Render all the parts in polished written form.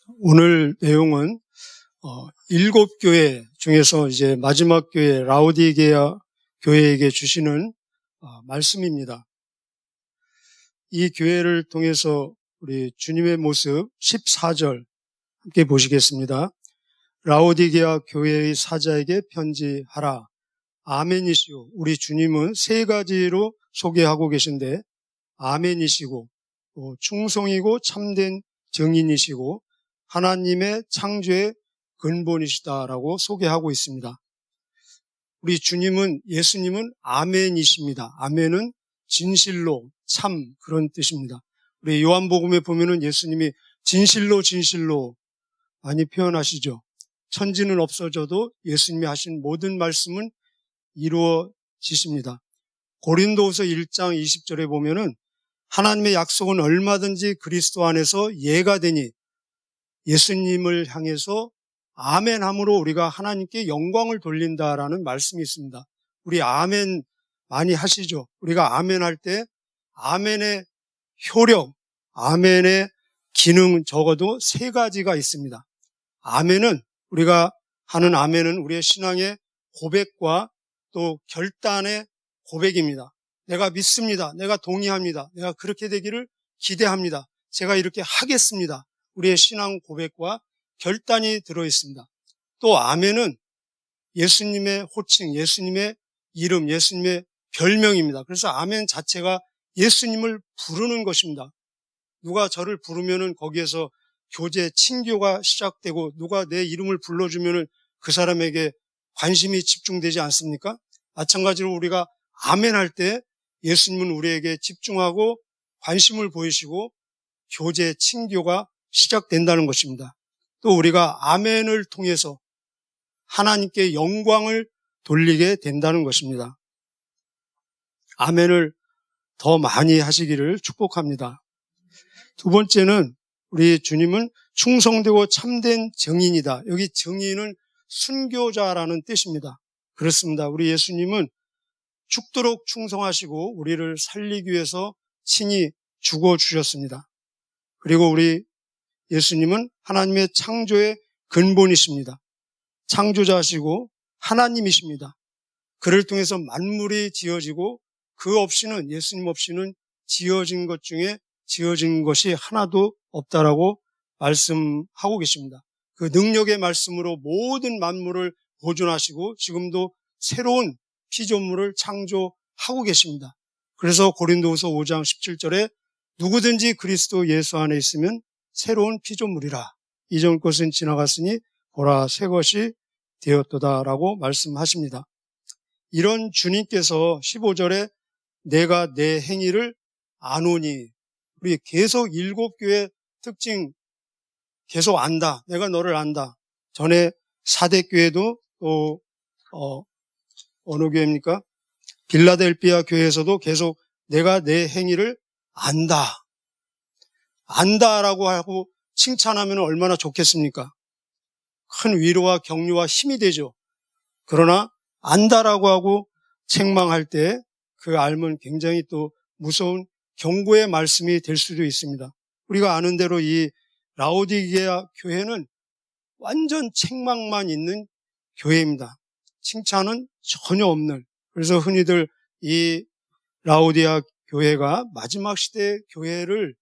오늘 내용은 일곱 교회 중에서 이제 마지막 교회 라오디게아 교회에게 주시는 말씀입니다. 이 교회를 통해서 우리 주님의 모습 14절 함께 보시겠습니다. 라오디게아 교회의 사자에게 편지하라. 아멘이시오. 우리 주님은 세 가지로 소개하고 계신데 아멘이시고 충성이고 참된 증인이시고 하나님의 창조의 근본이시다라고 소개하고 있습니다. 우리 주님은, 예수님은 아멘이십니다. 아멘은 진실로, 참, 그런 뜻입니다. 우리 요한복음에 보면은 예수님이 진실로 진실로 많이 표현하시죠. 천지는 없어져도 예수님이 하신 모든 말씀은 이루어지십니다. 고린도후서 1장 20절에 보면은 하나님의 약속은 얼마든지 그리스도 안에서 예가 되니 예수님을 향해서 아멘함으로 우리가 하나님께 영광을 돌린다라는 말씀이 있습니다. 우리 아멘 많이 하시죠. 우리가 아멘할 때 아멘의 효력, 아멘의 기능 적어도 세 가지가 있습니다. 아멘은, 우리가 하는 아멘은 우리의 신앙의 고백과 또 결단의 고백입니다. 내가 믿습니다. 내가 동의합니다. 내가 그렇게 되기를 기대합니다. 제가 이렇게 하겠습니다. 우리의 신앙 고백과 결단이 들어있습니다. 또 아멘은 예수님의 호칭, 예수님의 이름, 예수님의 별명입니다. 그래서 아멘 자체가 예수님을 부르는 것입니다. 누가 저를 부르면은 거기에서 교제, 친교가 시작되고 누가 내 이름을 불러주면은 그 사람에게 관심이 집중되지 않습니까? 마찬가지로 우리가 아멘 할 때 예수님은 우리에게 집중하고 관심을 보이시고 교제, 친교가 시작된다는 것입니다. 또 우리가 아멘을 통해서 하나님께 영광을 돌리게 된다는 것입니다. 아멘을 더 많이 하시기를 축복합니다. 두 번째는 우리 주님은 충성되고 참된 증인이다. 여기 증인은 순교자라는 뜻입니다. 그렇습니다. 우리 예수님은 죽도록 충성하시고 우리를 살리기 위해서 친히 죽어주셨습니다. 그리고 우리 예수님은 하나님의 창조의 근본이십니다. 창조자시고 하나님이십니다. 그를 통해서 만물이 지어지고 그 없이는, 예수님 없이는 지어진 것 중에 지어진 것이 하나도 없다라고 말씀하고 계십니다. 그 능력의 말씀으로 모든 만물을 보존하시고 지금도 새로운 피조물을 창조하고 계십니다. 그래서 고린도후서 5장 17절에 누구든지 그리스도 예수 안에 있으면 새로운 피조물이라. 이전 것은 지나갔으니 보라 새 것이 되었도다라고 말씀하십니다. 이런 주님께서 15절에 내가 내 행위를 아노니, 우리 계속 일곱 교회 특징 계속 안다. 내가 너를 안다. 전에 사대교회도 또 어느 교회입니까? 빌라델피아 교회에서도 계속 내가 내 행위를 안다. 안다라고 하고 칭찬하면 얼마나 좋겠습니까? 큰 위로와 격려와 힘이 되죠. 그러나 안다라고 하고 책망할 때 그 알면 굉장히 또 무서운 경고의 말씀이 될 수도 있습니다. 우리가 아는 대로 이 라오디게아 교회는 완전 책망만 있는 교회입니다. 칭찬은 전혀 없는. 그래서 흔히들 이 라오디게아 교회가 마지막 시대 교회를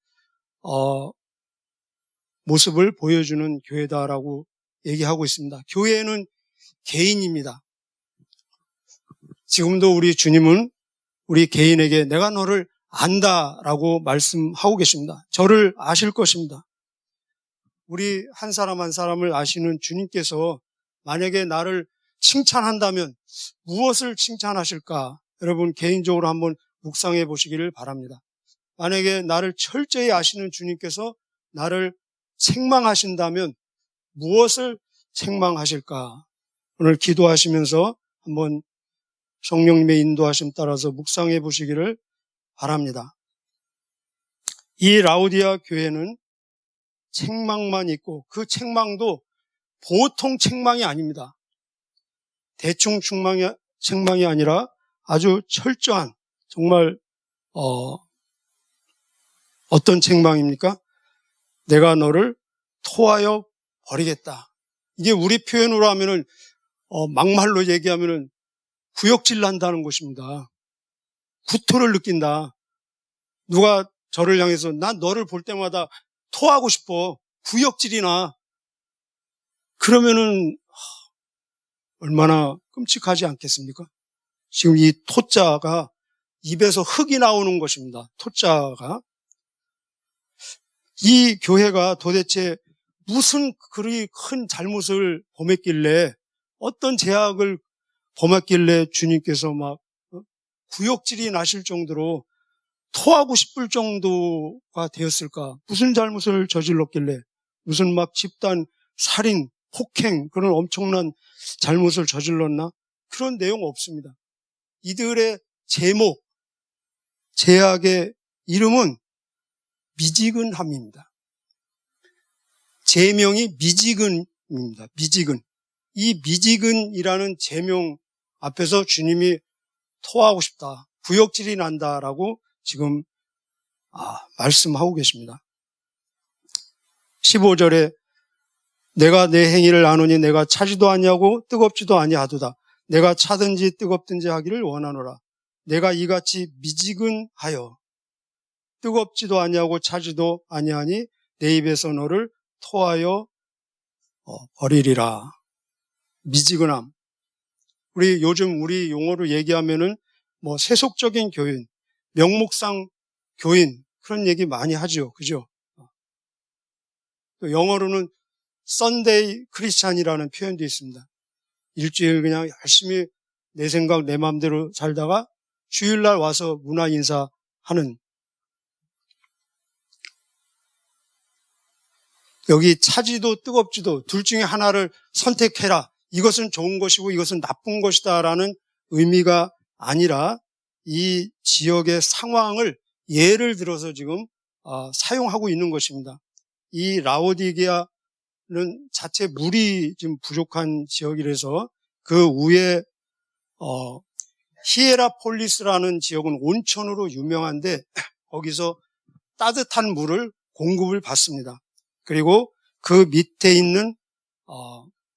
모습을 보여주는 교회다라고 얘기하고 있습니다. 교회는 개인입니다. 지금도 우리 주님은 우리 개인에게 내가 너를 안다라고 말씀하고 계십니다. 저를 아실 것입니다. 우리 한 사람 한 사람을 아시는 주님께서 만약에 나를 칭찬한다면 무엇을 칭찬하실까? 여러분 개인적으로 한번 묵상해 보시기를 바랍니다. 만약에 나를 철저히 아시는 주님께서 나를 책망하신다면 무엇을 책망하실까? 오늘 기도하시면서 한번 성령님의 인도하심 따라서 묵상해 보시기를 바랍니다. 이 라오디게아 교회는 책망만 있고 그 책망도 보통 책망이 아닙니다. 대충 책망이 아니라 아주 철저한 정말 어떤 책망입니까? 내가 너를 토하여 버리겠다. 이게 우리 표현으로 하면은 막말로 얘기하면은 구역질 난다는 것입니다. 구토를 느낀다. 누가 저를 향해서 난 너를 볼 때마다 토하고 싶어. 구역질이나. 그러면은 얼마나 끔찍하지 않겠습니까? 지금 이 토자가 입에서 흙이 나오는 것입니다. 토자가. 이 교회가 도대체 무슨 그리 큰 잘못을 범했길래, 어떤 죄악을 범했길래 주님께서 막 구역질이 나실 정도로 토하고 싶을 정도가 되었을까? 무슨 잘못을 저질렀길래, 무슨 막 집단 살인, 폭행, 그런 엄청난 잘못을 저질렀나? 그런 내용 없습니다. 이들의 제목, 죄악의 이름은 미지근함입니다. 제명이 미지근입니다. 미지근. 이 미지근이라는 제명 앞에서 주님이 토하고 싶다, 구역질이 난다라고 지금 말씀하고 계십니다. 15절에 내가 내 행위를 아노니 내가 차지도 아니하고 뜨겁지도 아니하도다. 내가 차든지 뜨겁든지 하기를 원하노라. 내가 이같이 미지근하여 뜨겁지도 아니하고 차지도 아니하니 내 입에서 너를 토하여 버리리라. 미지근함. 요즘 우리 용어로 얘기하면은 세속적인 교인, 명목상 교인, 그런 얘기 많이 하죠. 그죠? 또 영어로는 Sunday 크리스찬이라는 표현도 있습니다. 일주일 그냥 열심히 내 생각, 내 마음대로 살다가 주일날 와서 문화 인사하는, 여기 차지도 뜨겁지도 둘 중에 하나를 선택해라. 이것은 좋은 것이고 이것은 나쁜 것이다라는 의미가 아니라 이 지역의 상황을 예를 들어서 지금 사용하고 있는 것입니다. 이 라오디게아는 자체 물이 지금 부족한 지역이라서 그 위에 히에라폴리스라는 지역은 온천으로 유명한데 거기서 따뜻한 물을 공급을 받습니다. 그리고 그 밑에 있는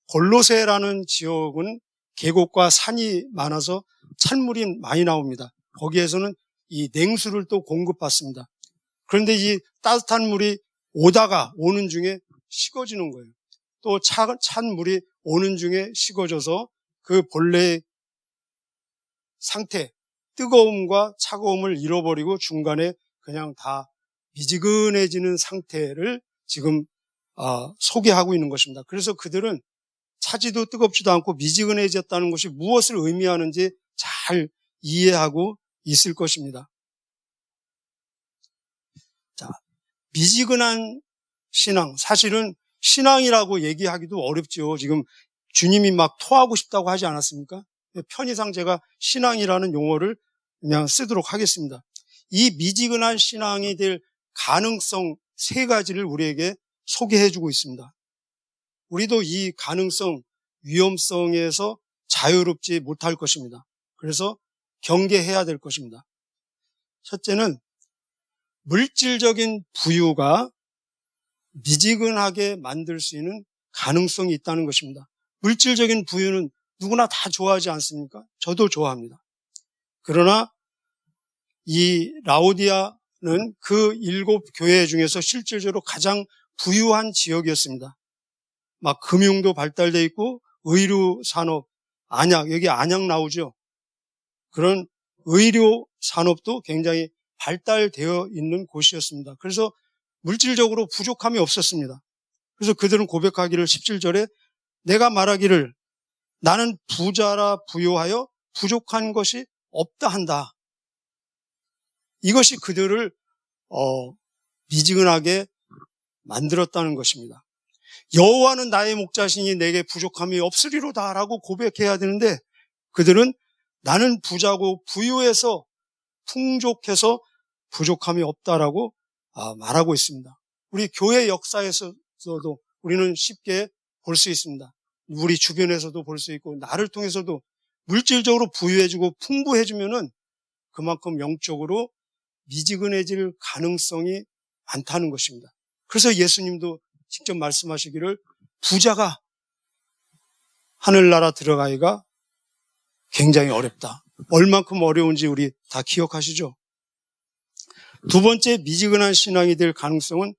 골로세라는 지역은 계곡과 산이 많아서 찬물이 많이 나옵니다. 거기에서는 이 냉수를 또 공급받습니다. 그런데 이 따뜻한 물이 오는 중에 식어지는 거예요. 또 찬 물이 오는 중에 식어져서 그 본래의 상태, 뜨거움과 차가움을 잃어버리고 중간에 그냥 다 미지근해지는 상태를 지금 소개하고 있는 것입니다. 그래서 그들은 차지도 뜨겁지도 않고 미지근해졌다는 것이 무엇을 의미하는지 잘 이해하고 있을 것입니다. 자, 미지근한 신앙, 사실은 신앙이라고 얘기하기도 어렵죠. 지금 주님이 막 토하고 싶다고 하지 않았습니까? 편의상 제가 신앙이라는 용어를 그냥 쓰도록 하겠습니다. 이 미지근한 신앙이 될 가능성 3가지를 우리에게 소개해주고 있습니다. 우리도 이 가능성, 위험성에서 자유롭지 못할 것입니다. 그래서 경계해야 될 것입니다. 첫째는 물질적인 부유가 미지근하게 만들 수 있는 가능성이 있다는 것입니다. 물질적인 부유는 누구나 다 좋아하지 않습니까? 저도 좋아합니다. 그러나 이 라오디아는 그 7 교회 중에서 실질적으로 가장 부유한 지역이었습니다. 막 금융도 발달되어 있고 의료 산업, 안약, 여기 안약 나오죠. 그런 의료 산업도 굉장히 발달되어 있는 곳이었습니다. 그래서 물질적으로 부족함이 없었습니다. 그래서 그들은 고백하기를 17절에 내가 말하기를 나는 부자라 부요하여 부족한 것이 없다 한다. 이것이 그들을 미지근하게 만들었다는 것입니다. 여호와는 나의 목자시니 내게 부족함이 없으리로다라고 고백해야 되는데 그들은 나는 부자고 부유해서 풍족해서 부족함이 없다라고 말하고 있습니다. 우리 교회 역사에서도 우리는 쉽게 볼 수 있습니다. 우리 주변에서도 볼 수 있고 나를 통해서도 물질적으로 부유해지고 풍부해지면은 그만큼 영적으로 미지근해질 가능성이 많다는 것입니다. 그래서 예수님도 직접 말씀하시기를 부자가 하늘나라 들어가기가 굉장히 어렵다. 얼만큼 어려운지 우리 다 기억하시죠? 두 번째, 미지근한 신앙이 될 가능성은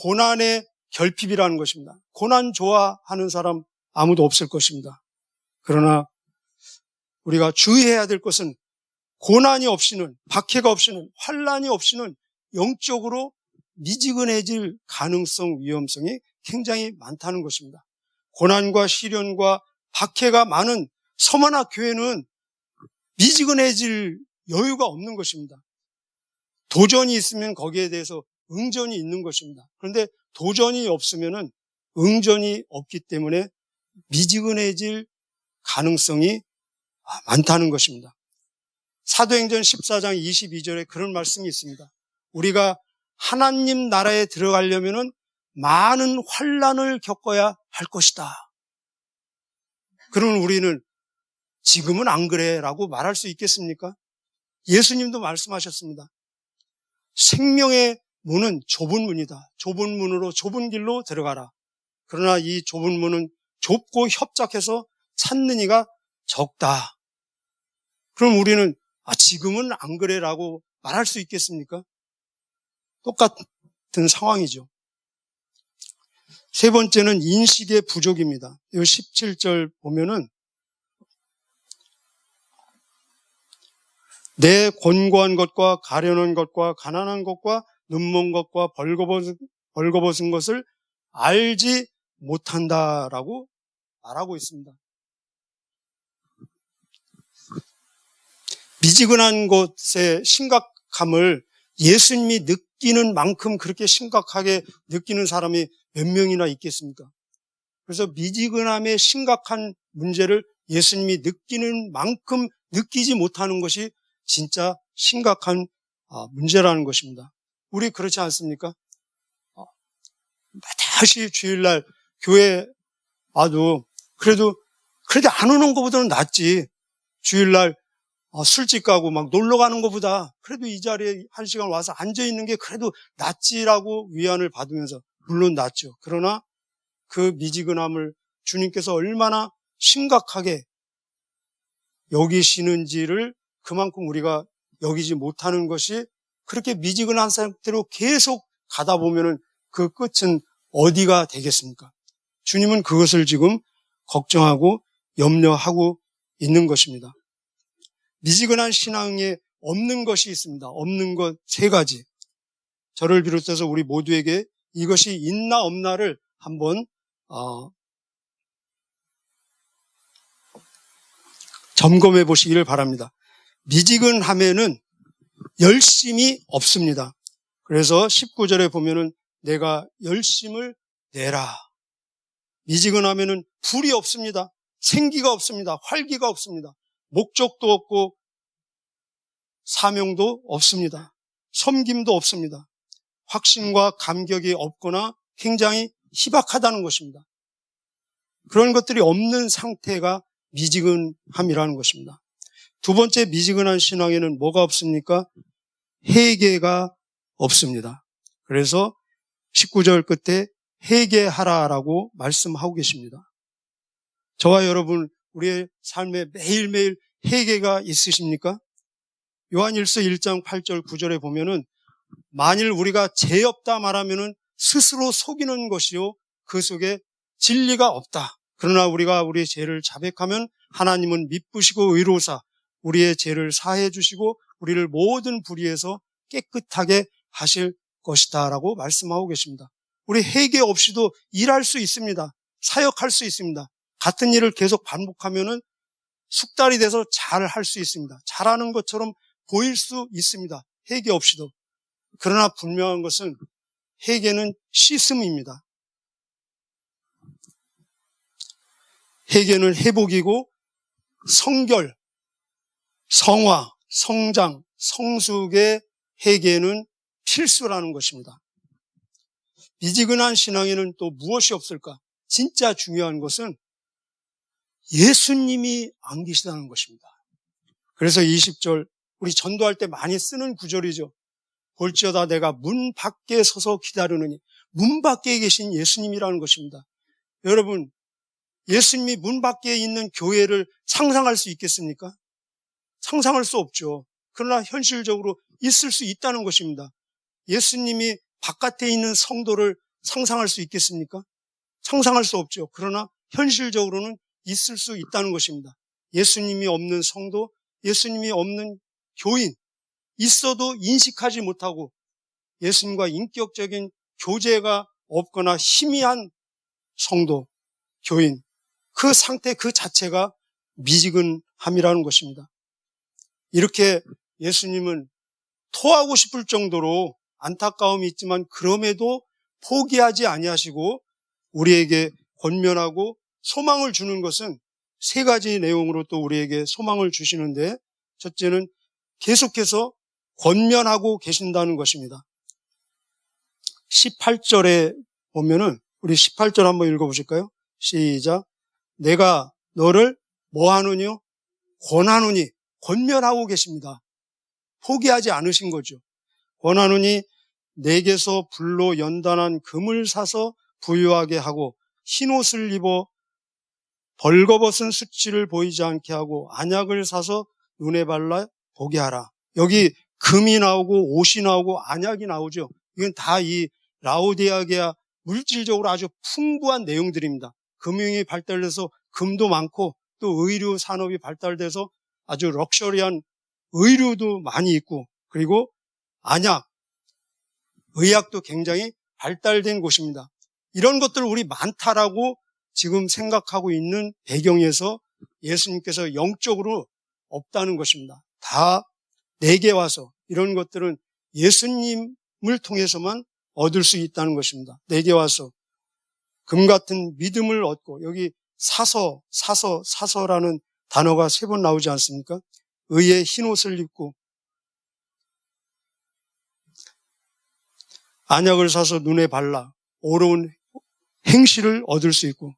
고난의 결핍이라는 것입니다. 고난 좋아하는 사람 아무도 없을 것입니다. 그러나 우리가 주의해야 될 것은 고난이 없이는, 박해가 없이는, 환난이 없이는 영적으로 미지근해질 가능성, 위험성이 굉장히 많다는 것입니다. 고난과 시련과 박해가 많은 서머나 교회는 미지근해질 여유가 없는 것입니다. 도전이 있으면 거기에 대해서 응전이 있는 것입니다. 그런데 도전이 없으면은 응전이 없기 때문에 미지근해질 가능성이 많다는 것입니다. 사도행전 14장 22절에 그런 말씀이 있습니다. 우리가 하나님 나라에 들어가려면은 많은 환난을 겪어야 할 것이다. 그러면 우리는 지금은 안 그래라고 말할 수 있겠습니까? 예수님도 말씀하셨습니다. 생명의 문은 좁은 문이다. 좁은 문으로 좁은 길로 들어가라. 그러나 이 좁은 문은 좁고 협착해서 찾는 이가 적다. 그럼 우리는 지금은 안 그래라고 말할 수 있겠습니까? 똑같은 상황이죠. 세 번째는 인식의 부족입니다. 이 17절 보면은 내 권고한 것과 가련한 것과 가난한 것과 눈먼 것과 벌거벗은 것을 알지 못한다라고 말하고 있습니다. 미지근한 것의 심각함을 예수님이 느끼는 만큼 그렇게 심각하게 느끼는 사람이 몇 명이나 있겠습니까? 그래서 미지근함의 심각한 문제를 예수님이 느끼는 만큼 느끼지 못하는 것이 진짜 심각한 문제라는 것입니다. 우리 그렇지 않습니까? 다시 주일날 교회 와도 그래도 안 오는 것보다는 낫지. 주일날 술집 가고 막 놀러 가는 것보다 그래도 이 자리에 1시간 와서 앉아 있는 게 그래도 낫지라고 위안을 받으면서, 물론 낫죠. 그러나 그 미지근함을 주님께서 얼마나 심각하게 여기시는지를 그만큼 우리가 여기지 못하는 것이, 그렇게 미지근한 상태로 계속 가다 보면은 그 끝은 어디가 되겠습니까? 주님은 그것을 지금 걱정하고 염려하고 있는 것입니다. 미지근한 신앙에 없는 것이 있습니다. 없는 것 3가지. 저를 비롯해서 우리 모두에게 이것이 있나 없나를 한번 점검해 보시기를 바랍니다. 미지근함에는 열심이 없습니다. 그래서 19절에 보면은 내가 열심을 내라. 미지근함에는 불이 없습니다. 생기가 없습니다. 활기가 없습니다. 목적도 없고 사명도 없습니다. 섬김도 없습니다. 확신과 감격이 없거나 굉장히 희박하다는 것입니다. 그런 것들이 없는 상태가 미지근함이라는 것입니다. 두 번째, 미지근한 신앙에는 뭐가 없습니까? 회개가 없습니다. 그래서 19절 끝에 회개하라라고 말씀하고 계십니다. 저와 여러분, 우리의 삶에 매일매일 회개가 있으십니까? 요한일서 1장 8절 9절에 보면은 만일 우리가 죄 없다 말하면은 스스로 속이는 것이요 그 속에 진리가 없다. 그러나 우리가 우리의 죄를 자백하면 하나님은 미쁘시고 의로우사 우리의 죄를 사해 주시고 우리를 모든 불의에서 깨끗하게 하실 것이다 라고 말씀하고 계십니다. 우리 회개 없이도 일할 수 있습니다. 사역할 수 있습니다. 같은 일을 계속 반복하면은 숙달이 돼서 잘 할 수 있습니다. 잘하는 것처럼 보일 수 있습니다. 회개 없이도. 그러나 분명한 것은 회개는 씻음입니다. 회개는 회복이고 성결, 성화, 성장, 성숙의 회개는 필수라는 것입니다. 미지근한 신앙에는 또 무엇이 없을까? 진짜 중요한 것은 예수님이 안 계시다는 것입니다. 그래서 20절, 우리 전도할 때 많이 쓰는 구절이죠. 볼지어다 내가 문 밖에 서서 기다리느니, 문 밖에 계신 예수님이라는 것입니다. 여러분, 예수님이 문 밖에 있는 교회를 상상할 수 있겠습니까? 상상할 수 없죠. 그러나 현실적으로 있을 수 있다는 것입니다. 예수님이 바깥에 있는 성도를 상상할 수 있겠습니까? 상상할 수 없죠. 그러나 현실적으로는 있을 수 있다는 것입니다. 예수님이 없는 성도, 예수님이 없는 교인, 있어도 인식하지 못하고 예수님과 인격적인 교제가 없거나 희미한 성도, 교인, 그 상태 그 자체가 미지근함이라는 것입니다. 이렇게 예수님은 토하고 싶을 정도로 안타까움이 있지만 그럼에도 포기하지 아니하시고 우리에게 권면하고 소망을 주는 것은 세 가지 내용으로 또 우리에게 소망을 주시는데, 첫째는 계속해서 권면하고 계신다는 것입니다. 18절에 보면은 우리 18절 한번 읽어보실까요? 시작. 내가 너를 뭐 하느뇨? 권하노니. 권면하고 계십니다. 포기하지 않으신 거죠. 권하노니 내게서 불로 연단한 금을 사서 부유하게 하고 흰옷을 입어 벌거벗은 수치를 보이지 않게 하고 안약을 사서 눈에 발라 보게 하라. 여기 금이 나오고 옷이 나오고 안약이 나오죠. 이건 다 이 라오디아게아 물질적으로 아주 풍부한 내용들입니다. 금융이 발달돼서 금도 많고 또 의류 산업이 발달돼서 아주 럭셔리한 의류도 많이 있고, 그리고 안약, 의학도 굉장히 발달된 곳입니다. 이런 것들 우리 많다라고 지금 생각하고 있는 배경에서 예수님께서 영적으로 없다는 것입니다. 다 내게 와서 이런 것들은 예수님을 통해서만 얻을 수 있다는 것입니다. 내게 와서 금 같은 믿음을 얻고, 여기 사서라는 단어가 3번 나오지 않습니까? 의의 흰옷을 입고 안약을 사서 눈에 발라 어려운 행실을 얻을 수 있고,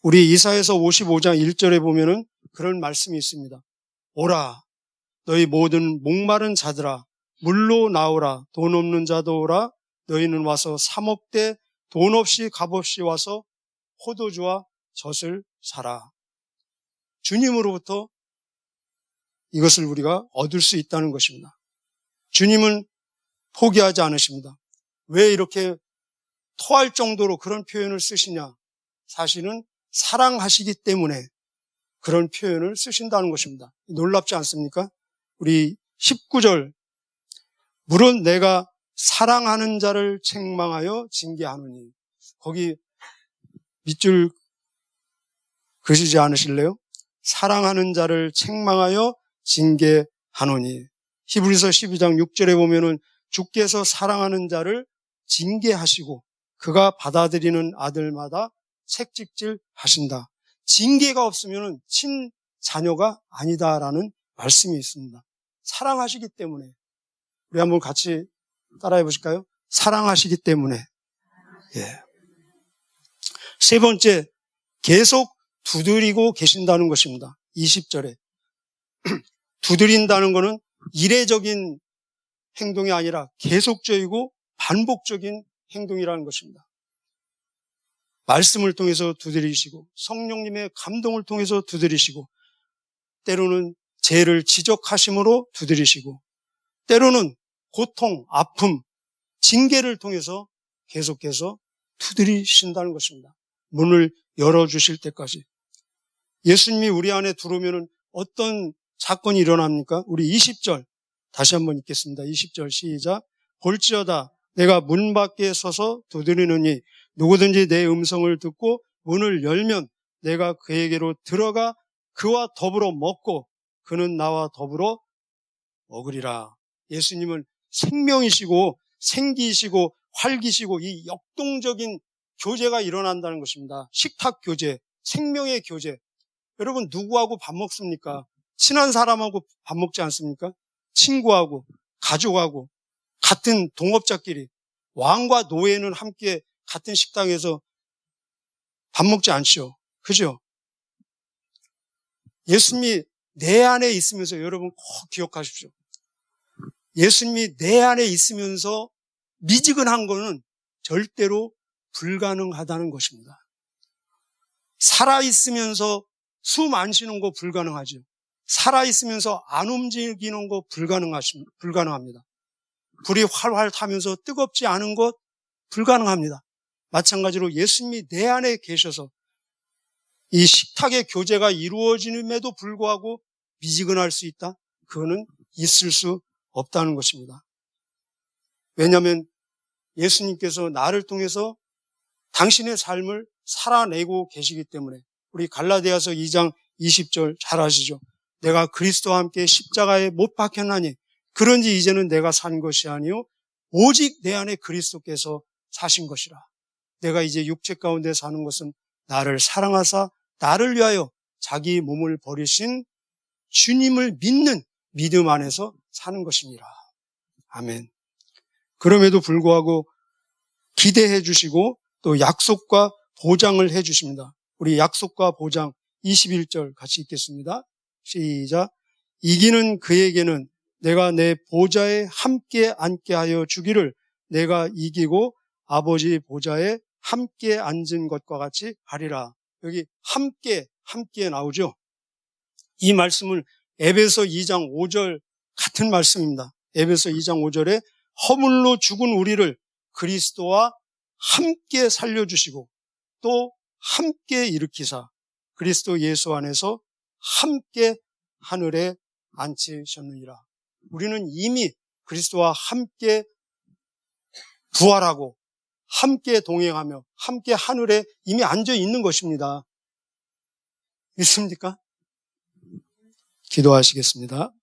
우리 이사야서 55장 1절에 보면은 그런 말씀이 있습니다. 오라 너희 모든 목마른 자들아 물로 나오라. 돈 없는 자도 오라. 너희는 와서 사 먹되 돈 없이 값없이 와서 포도주와 젖을 사라. 주님으로부터 이것을 우리가 얻을 수 있다는 것입니다. 주님은 포기하지 않으십니다. 왜 이렇게 토할 정도로 그런 표현을 쓰시냐? 사실은 사랑하시기 때문에 그런 표현을 쓰신다는 것입니다. 놀랍지 않습니까? 우리 19절, 물은 내가 사랑하는 자를 책망하여 징계하노니. 거기 밑줄 그시지 않으실래요? 사랑하는 자를 책망하여 징계하노니. 히브리서 12장 6절에 보면은 주께서 사랑하는 자를 징계하시고 그가 받아들이는 아들마다 책찍질 하신다. 징계가 없으면 친자녀가 아니다라는 말씀이 있습니다. 사랑하시기 때문에. 우리 한번 같이 따라해 보실까요? 사랑하시기 때문에. 예. 세 번째, 계속 두드리고 계신다는 것입니다. 20절에. 두드린다는 것은 이례적인 행동이 아니라 계속적이고 반복적인 행동이라는 것입니다. 말씀을 통해서 두드리시고 성령님의 감동을 통해서 두드리시고 때로는 죄를 지적하심으로 두드리시고 때로는 고통, 아픔, 징계를 통해서 계속해서 두드리신다는 것입니다. 문을 열어주실 때까지. 예수님이 우리 안에 들어오면 어떤 사건이 일어납니까? 우리 20절 다시 한번 읽겠습니다. 20절 시작. 볼지어다 내가 문 밖에 서서 두드리느니 누구든지 내 음성을 듣고 문을 열면 내가 그에게로 들어가 그와 더불어 먹고 그는 나와 더불어 먹으리라. 예수님은 생명이시고 생기이시고 활기시고 이 역동적인 교제가 일어난다는 것입니다. 식탁 교제, 생명의 교제. 여러분 누구하고 밥 먹습니까? 친한 사람하고 밥 먹지 않습니까? 친구하고, 가족하고, 같은 동업자끼리. 왕과 노예는 함께 같은 식당에서 밥 먹지 않죠. 그죠? 예수님이 내 안에 있으면서 여러분 꼭 기억하십시오. 예수님이 내 안에 있으면서 미지근한 거는 절대로 불가능하다는 것입니다. 살아있으면서 숨 안 쉬는 거 불가능하죠. 살아있으면서 안 움직이는 거 불가능합니다. 불이 활활 타면서 뜨겁지 않은 것 불가능합니다. 마찬가지로 예수님이 내 안에 계셔서 이 식탁의 교제가 이루어짐에도 불구하고 미지근할 수 있다? 그거는 있을 수 없다는 것입니다. 왜냐하면 예수님께서 나를 통해서 당신의 삶을 살아내고 계시기 때문에. 우리 갈라디아서 2장 20절 잘 아시죠? 내가 그리스도와 함께 십자가에 못 박혔나니 그런지 이제는 내가 산 것이 아니요 오직 내 안에 그리스도께서 사신 것이라. 내가 이제 육체 가운데 사는 것은 나를 사랑하사 나를 위하여 자기 몸을 버리신 주님을 믿는 믿음 안에서 사는 것입니다. 아멘. 그럼에도 불구하고 기대해 주시고 또 약속과 보장을 해 주십니다. 우리 약속과 보장 21절 같이 읽겠습니다. 시작. 이기는 그에게는 내가 내 보좌에 함께 앉게 하여 주기를 내가 이기고 아버지 보좌에 함께 앉은 것과 같이 하리라. 여기 함께 나오죠. 이 말씀을 에베소 2장 5절 같은 말씀입니다. 에베소 2장 5절에 허물로 죽은 우리를 그리스도와 함께 살려주시고 또 함께 일으키사 그리스도 예수 안에서 함께 하늘에 앉히셨느니라. 우리는 이미 그리스도와 함께 부활하고 함께 동행하며 함께 하늘에 이미 앉아 있는 것입니다. 믿습니까? 기도하시겠습니다.